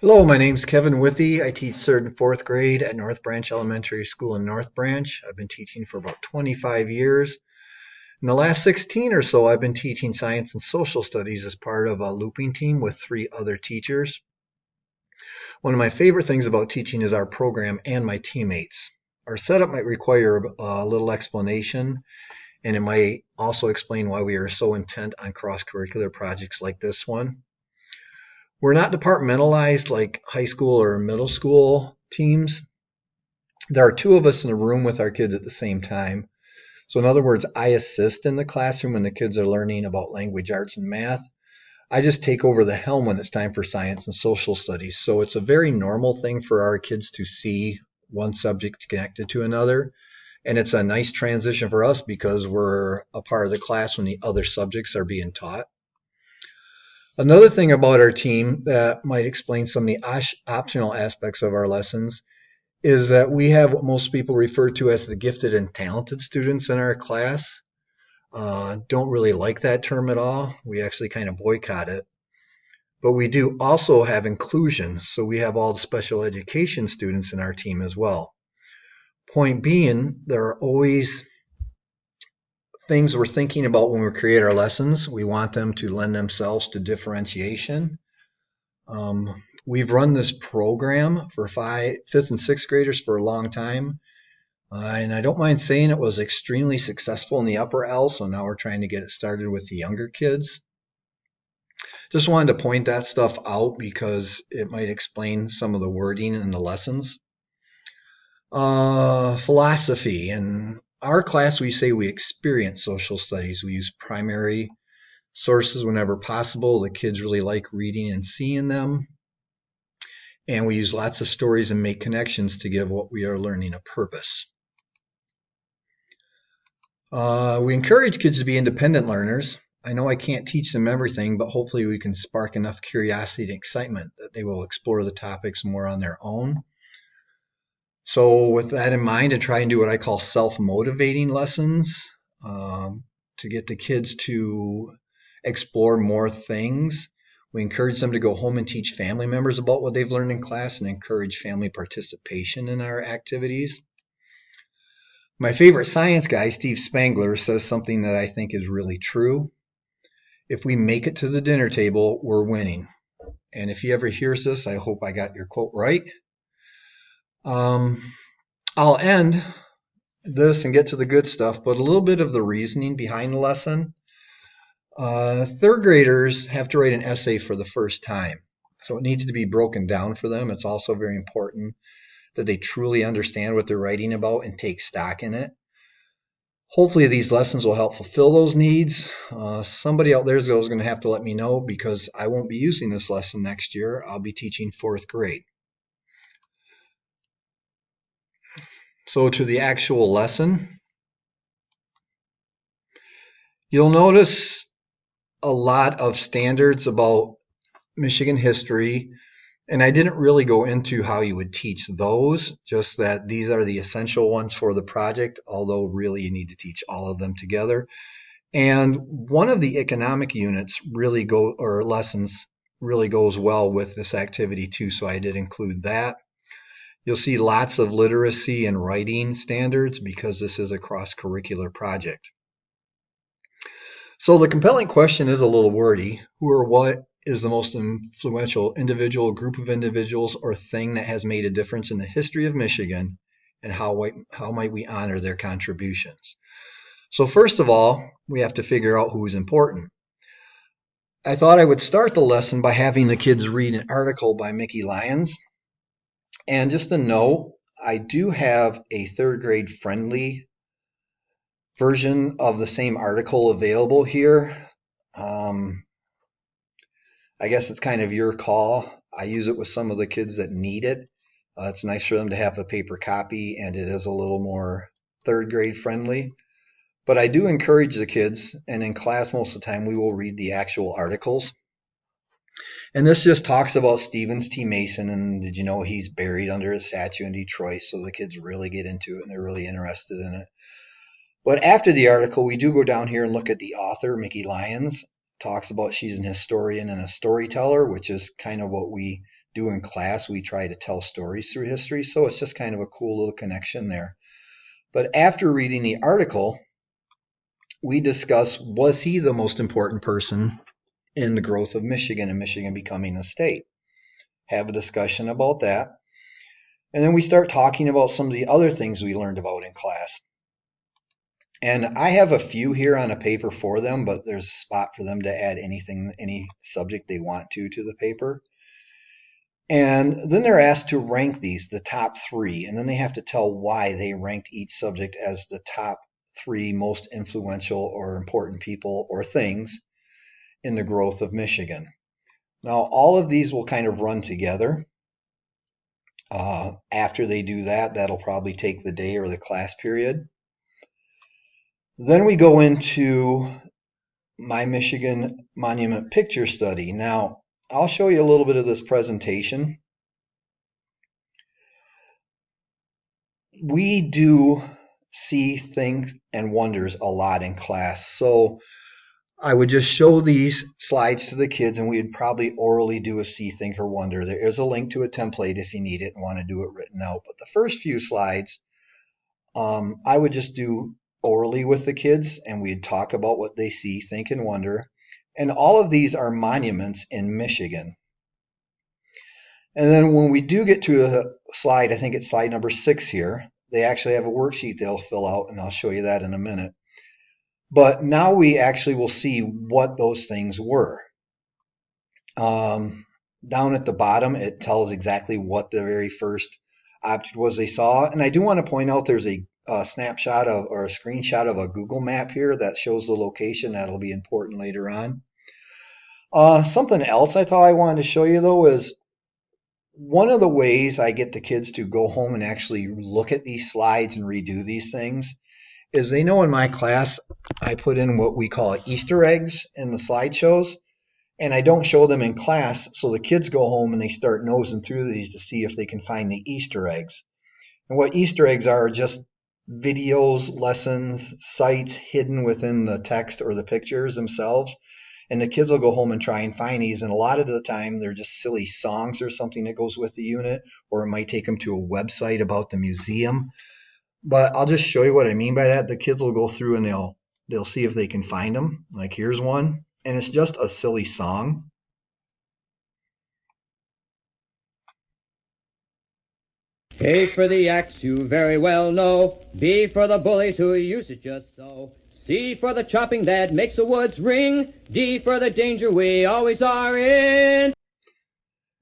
Hello, my name's Kevin Withey. I teach 3rd and 4th grade at North Branch Elementary School in North Branch. I've been teaching for about 25 years. In the last 16 or so, I've been teaching science and social studies as part of a looping team with 3 other teachers. One of my favorite things about teaching is our program and my teammates. Our setup might require a little explanation, and it might also explain why we are so intent on cross-curricular projects like this one. We're not departmentalized like high school or middle school teams. There are 2 of us in the room with our kids at the same time. So in other words, I assist in the classroom when the kids are learning about language arts and math. I just take over the helm when it's time for science and social studies. So it's a very normal thing for our kids to see one subject connected to another. And it's a nice transition for us because we're a part of the class when the other subjects are being taught. Another thing about our team that might explain some of the optional aspects of our lessons is that we have what most people refer to as the gifted and talented students in our class. Don't really like that term at all. We actually kind of boycott it. But we do also have inclusion, so we have all the special education students in our team as well. Point being, there are always things we're thinking about when we create our lessons. We want them to lend themselves to differentiation. We've run this program for 5th and 6th graders for a long time. And I don't mind saying it was extremely successful in the upper L, so now we're trying to get it started with the younger kids. Just wanted to point that stuff out because it might explain some of the wording in the lessons. Philosophy. In our class, we say we experience social studies. We use primary sources whenever possible. The kids really like reading and seeing them. And we use lots of stories and make connections to give what we are learning a purpose. We encourage kids to be independent learners. I know I can't teach them everything, but hopefully we can spark enough curiosity and excitement that they will explore the topics more on their own. So with that in mind, I try and do what I call self-motivating lessons to get the kids to explore more things. We encourage them to go home and teach family members about what they've learned in class and encourage family participation in our activities. My favorite science guy, Steve Spangler, says something that I think is really true. If we make it to the dinner table, we're winning. And if he ever hears this, I hope I got your quote right. I'll end this and get to the good stuff, but a little bit of the reasoning behind the lesson. 3rd graders have to write an essay for the first time, so it needs to be broken down for them. It's also very important that they truly understand what they're writing about and take stock in it. Hopefully these lessons will help fulfill those needs. Somebody out there is going to have to let me know because I won't be using this lesson next year. I'll be teaching 4th grade. So to the actual lesson, you'll notice a lot of standards about Michigan history, and I didn't really go into how you would teach those, just that these are the essential ones for the project, although really you need to teach all of them together. And one of the economic units lessons really goes well with this activity too, so I did include that. You'll see lots of literacy and writing standards because this is a cross-curricular project. So the compelling question is a little wordy. Who or what is the most influential individual, group of individuals, or thing that has made a difference in the history of Michigan, and how might we honor their contributions? So first of all, we have to figure out who is important. I thought I would start the lesson by having the kids read an article by Mickey Lyons. And just a note, I do have a 3rd grade friendly version of the same article available here. I guess it's kind of your call. I use it with some of the kids that need it. It's nice for them to have a paper copy, and it is a little more 3rd grade friendly. But I do encourage the kids, and in class most of the time we will read the actual articles. And this just talks about Stevens T. Mason, and did you know he's buried under a statue in Detroit? So the kids really get into it, and they're really interested in it. But after the article, we do go down here and look at the author, Mickey Lyons. Talks about she's an historian and a storyteller, which is kind of what we do in class, we try to tell stories through history. So it's just kind of a cool little connection there. But after reading the article, we discuss, was he the most important person in the growth of Michigan and Michigan becoming a state? Have a discussion about that. And then we start talking about some of the other things we learned about in class. And I have a few here on a paper for them, but there's a spot for them to add anything, any subject they want to the paper. And then they're asked to rank these, the top 3, and then they have to tell why they ranked each subject as the top 3 most influential or important people or things in the growth of Michigan. Now, all of these will kind of run together. After they do that, that'll probably take the day or the class period. Then we go into my Michigan Monument Picture Study. Now, I'll show you a little bit of this presentation. We do see, think, and wonders a lot in class. So I would just show these slides to the kids, and we'd probably orally do a see, think, or wonder. There is a link to a template if you need it and want to do it written out. But the first few slides, I would just do orally with the kids, and we'd talk about what they see, think, and wonder. And all of these are monuments in Michigan. And then when we do get to a slide, I think it's slide number 6 here, they actually have a worksheet they'll fill out, and I'll show you that in a minute. But now we actually will see what those things were. Down at the bottom, it tells exactly what the very first object was they saw. And I do want to point out there's a snapshot of, or a screenshot of, a Google map here that shows the location. That'll be important later on. Something else I thought I wanted to show you, though, is one of the ways I get the kids to go home and actually look at these slides and redo these things is, they know in my class I put in what we call Easter eggs in the slideshows, and I don't show them in class, so the kids go home and they start nosing through these to see if they can find the Easter eggs. And what Easter eggs are just videos, lessons, sites hidden within the text or the pictures themselves. And the kids will go home and try and find these, and a lot of the time they're just silly songs or something that goes with the unit, or it might take them to a website about the museum. But I'll just show you what I mean by that. The kids will go through and they'll see if they can find them. Like, here's one, and it's just a silly song. A for the axe you very well know, B for the bullies who use it just so, C for the chopping that makes the woods ring, D for the danger we always are in.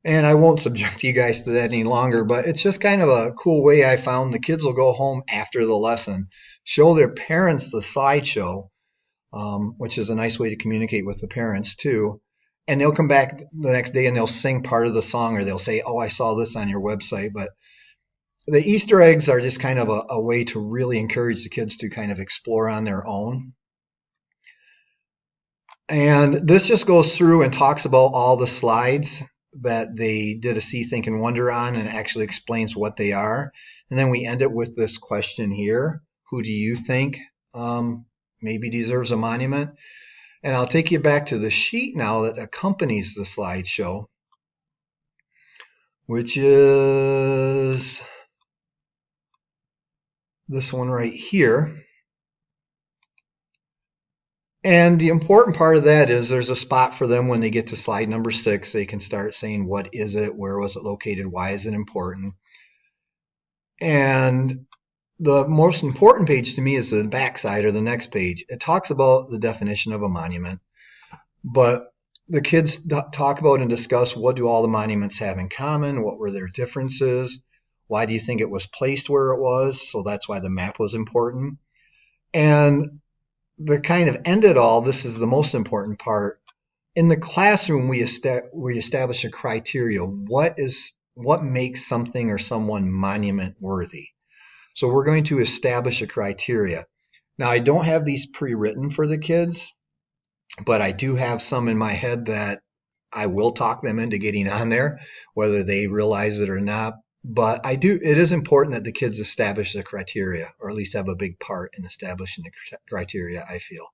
And I won't subject you guys to that any longer, but it's just kind of a cool way I found. The kids will go home after the lesson, show their parents the slideshow, which is a nice way to communicate with the parents too. And they'll come back the next day and they'll sing part of the song, or they'll say, oh, I saw this on your website. But the Easter eggs are just kind of a way to really encourage the kids to kind of explore on their own. And this just goes through and talks about all the slides that they did a see, think, and wonder on, and actually explains what they are. And then we end it with this question here: who do you think maybe deserves a monument? And I'll take you back to the sheet now that accompanies the slideshow, which is this one right here. And the important part of that is there's a spot for them when they get to slide number 6. They can start saying, what is it? Where was it located? Why is it important? And the most important page to me is the back side, or the next page. It talks about the definition of a monument, but the kids talk about and discuss, what do all the monuments have in common? What were their differences? Why do you think it was placed where it was? So that's why the map was important. And the kind of end it all, this is the most important part. In the classroom, we establish a criteria. What makes something or someone monument worthy? So we're going to establish a criteria. Now, I don't have these pre-written for the kids, but I do have some in my head that I will talk them into getting on there, whether they realize it or not. But it is important that the kids establish the criteria, or at least have a big part in establishing the criteria, I feel.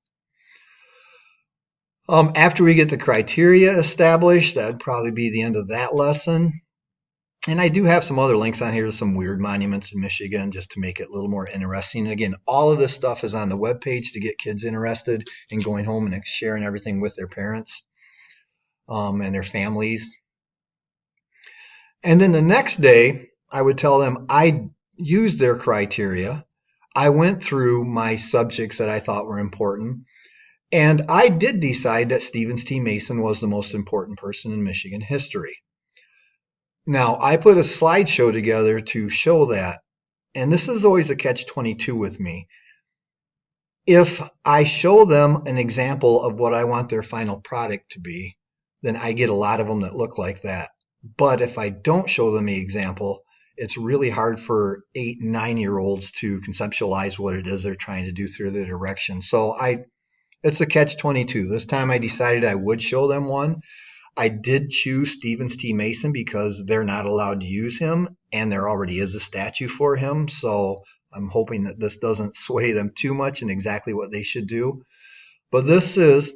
After we get the criteria established, that would probably be the end of that lesson. And I do have some other links on here to some weird monuments in Michigan just to make it a little more interesting. And again, all of this stuff is on the webpage to get kids interested in going home and sharing everything with their parents and their families. And then the next day, I would tell them I used their criteria. I went through my subjects that I thought were important. And I did decide that Stevens T. Mason was the most important person in Michigan history. Now, I put a slideshow together to show that, and this is always a catch-22 with me. If I show them an example of what I want their final product to be, then I get a lot of them that look like that. But if I don't show them the example, it's really hard for 8 and 9-year-olds to conceptualize what it is they're trying to do through the direction. So it's a catch-22. This time I decided I would show them one. I did choose Stevens T. Mason because they're not allowed to use him, and there already is a statue for him. So I'm hoping that this doesn't sway them too much in exactly what they should do. But this is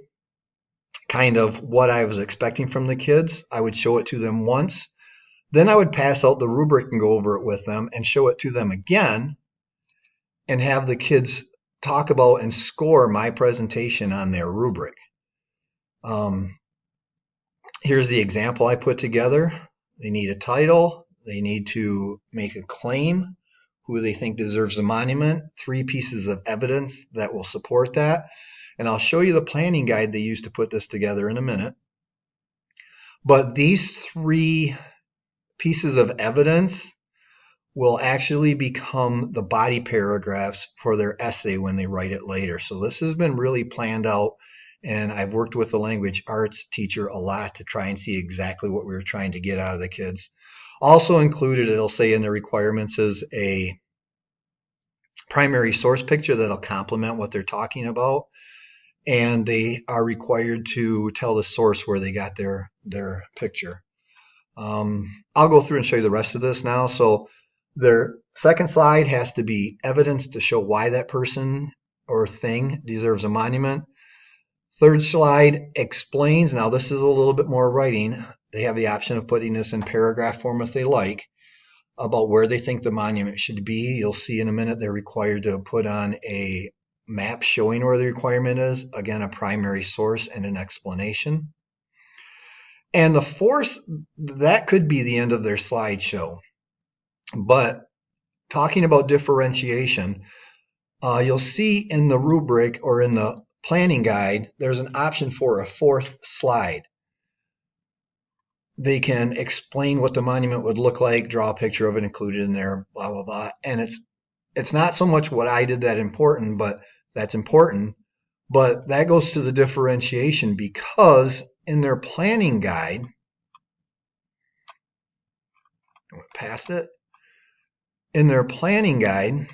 kind of what I was expecting from the kids. I would show it to them once. Then I would pass out the rubric and go over it with them and show it to them again and have the kids talk about and score my presentation on their rubric. Here's the example I put together. They need a title. They need to make a claim, who they think deserves the monument, 3 pieces of evidence that will support that. And I'll show you the planning guide they used to put this together in a minute. But these 3 pieces of evidence will actually become the body paragraphs for their essay when they write it later. So this has been really planned out. And I've worked with the language arts teacher a lot to try and see exactly what we were trying to get out of the kids. Also included, it'll say in the requirements, is a primary source picture that'll complement what they're talking about. And they are required to tell the source where they got their picture. I'll go through and show you the rest of this now. So their second slide has to be evidence to show why that person or thing deserves a monument. Third slide explains. Now this is a little bit more writing. They have the option of putting this in paragraph form if they like, about where they think the monument should be. You'll see in a minute they're required to put on a map showing where the requirement is. Again, a primary source and an explanation. And the fourth, that could be the end of their slideshow. But talking about differentiation, you'll see in the rubric or in the planning guide, there's an option for a 4th slide. They can explain what the monument would look like, draw a picture of it, include it in there, blah, blah, blah. And it's not so much what I did that's important, but that goes to the differentiation, because in their planning guide, I went past it, in their planning guide,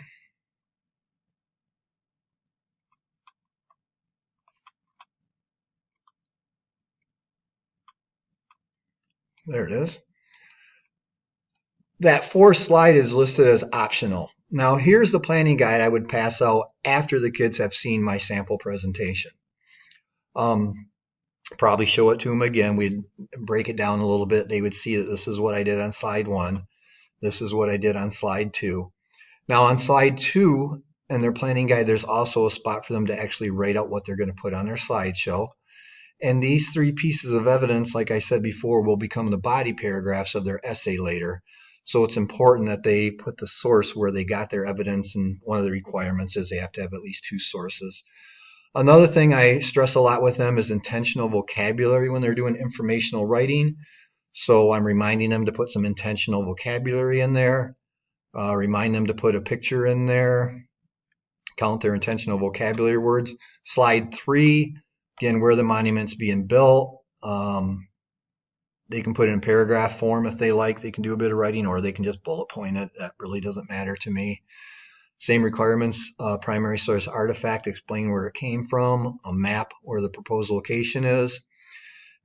there it is. That 4th slide is listed as optional. Now here's the planning guide I would pass out after the kids have seen my sample presentation. Probably show it to them again. We'd break it down a little bit. They would see that this is what I did on slide 1. This is what I did on slide 2. Now on slide 2 in their planning guide, there's also a spot for them to actually write out what they're going to put on their slideshow. And these 3 pieces of evidence, like I said before, will become the body paragraphs of their essay later. So it's important that they put the source where they got their evidence, and one of the requirements is they have to have at least 2 sources. Another thing I stress a lot with them is intentional vocabulary when they're doing informational writing. So I'm reminding them to put some intentional vocabulary in there, remind them to put a picture in there, count their intentional vocabulary words. Slide 3, again, where the monument's being built. They can put it in paragraph form if they like. They can do a bit of writing, or they can just bullet point it. That really doesn't matter to me. Same requirements, primary source artifact, explain where it came from, a map where the proposed location is.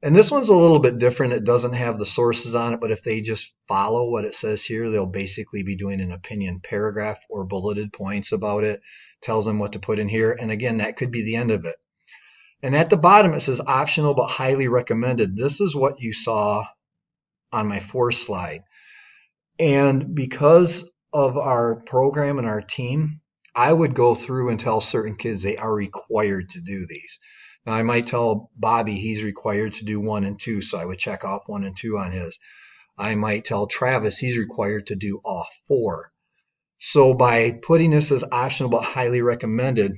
And this one's a little bit different. It doesn't have the sources on it, but if they just follow what it says here, they'll basically be doing an opinion paragraph or bulleted points about it, tells them what to put in here. And again, that could be the end of it. And at the bottom, it says optional but highly recommended. This is what you saw on my 4th slide. And because of our program and our team, I would go through and tell certain kids they are required to do these. Now, I might tell Bobby he's required to do 1 and 2, so I would check off 1 and 2 on his. I might tell Travis he's required to do all 4. So by putting this as optional but highly recommended,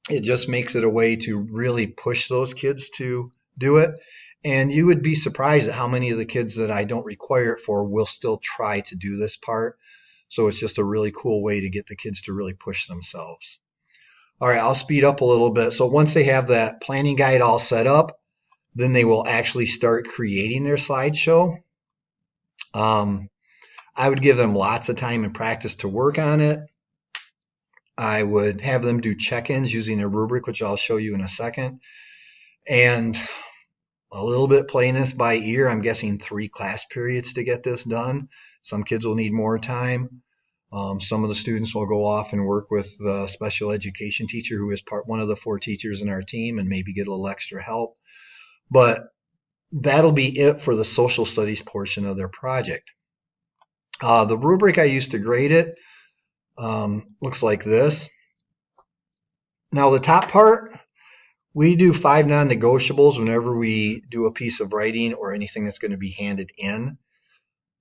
it just makes it a way to really push those kids to do it. And you would be surprised at how many of the kids that I don't require it for will still try to do this part. So it's just a really cool way to get the kids to really push themselves. All right, I'll speed up a little bit. So once they have that planning guide all set up, then they will actually start creating their slideshow. I would give them lots of time and practice to work on it. I would have them do check-ins using a rubric, which I'll show you in a second. And a little bit playing this by ear. I'm guessing 3 class periods to get this done. Some kids will need more time. Some of the students will go off and work with the special education teacher who is one of the 4 teachers in our team and maybe get a little extra help. But that'll be it for the social studies portion of their project. The rubric I used to grade it looks like this. Now the top part, we do 5 non-negotiables whenever we do a piece of writing or anything that's going to be handed in.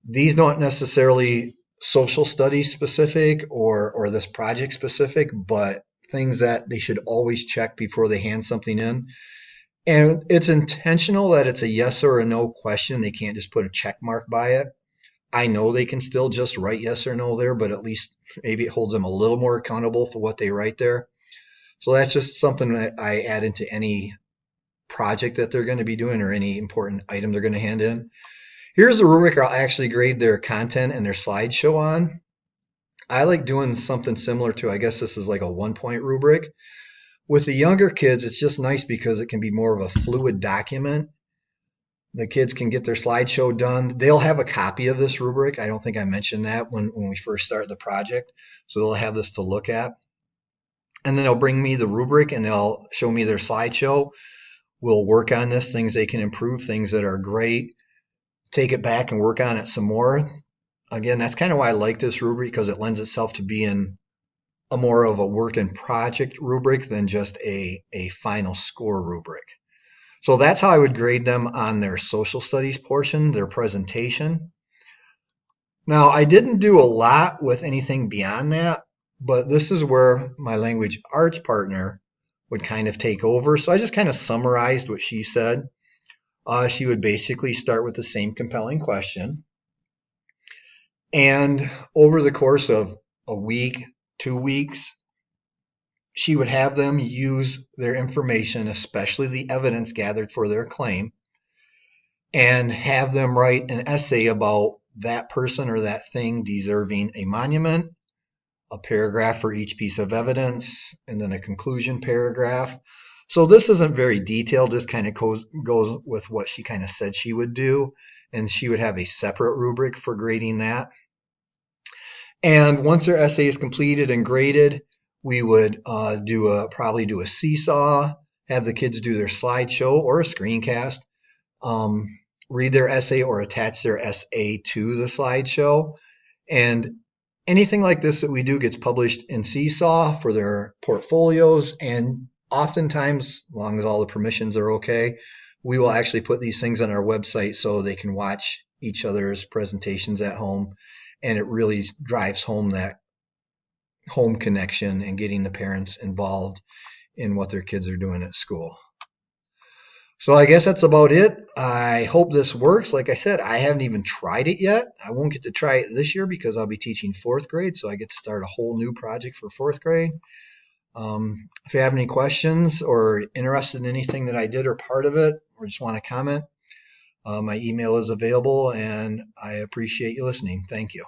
These don't necessarily social studies specific or this project specific, but things that they should always check before they hand something in. And it's intentional that it's a yes or a no question. They can't just put a check mark by it. I know they can still just write yes or no there, but at least maybe it holds them a little more accountable for what they write there. So that's just something that I add into any project that they're going to be doing or any important item they're going to hand in. Here's the rubric I'll actually grade their content and their slideshow on. I like doing something similar to, I guess this is like a 1-point rubric. With the younger kids, it's just nice because it can be more of a fluid document. The kids can get their slideshow done. They'll have a copy of this rubric. I don't think I mentioned that when we first started the project. So they'll have this to look at. And then they'll bring me the rubric and they'll show me their slideshow. We'll work on this, things they can improve, things that are great. Take it back and work on it some more. Again, that's kind of why I like this rubric, because it lends itself to being a more of a work and project rubric than just a final score rubric. So that's how I would grade them on their social studies portion, their presentation. Now, I didn't do a lot with anything beyond that, but this is where my language arts partner would kind of take over. So I just kind of summarized what she said. She would basically start with the same compelling question. And over the course of a week, 2 weeks, she would have them use their information, especially the evidence gathered for their claim, and have them write an essay about that person or that thing deserving a monument, a paragraph for each piece of evidence, and then a conclusion paragraph. So this isn't very detailed, this kind of goes with what she kind of said she would do, and she would have a separate rubric for grading that. And once their essay is completed and graded, we would probably do a seesaw, have the kids do their slideshow or a screencast, read their essay or attach their essay to the slideshow. And anything like this that we do gets published in Seesaw for their portfolios, and oftentimes, as long as all the permissions are okay, we will actually put these things on our website so they can watch each other's presentations at home, and it really drives home that home connection and getting the parents involved in what their kids are doing at school. So I guess that's about it. I hope this works. Like I said, I haven't even tried it yet. I won't get to try it this year because I'll be teaching 4th grade, so I get to start a whole new project for 4th grade. If you have any questions or interested in anything that I did or part of it, or just want to comment, my email is available, and I appreciate you listening. Thank you.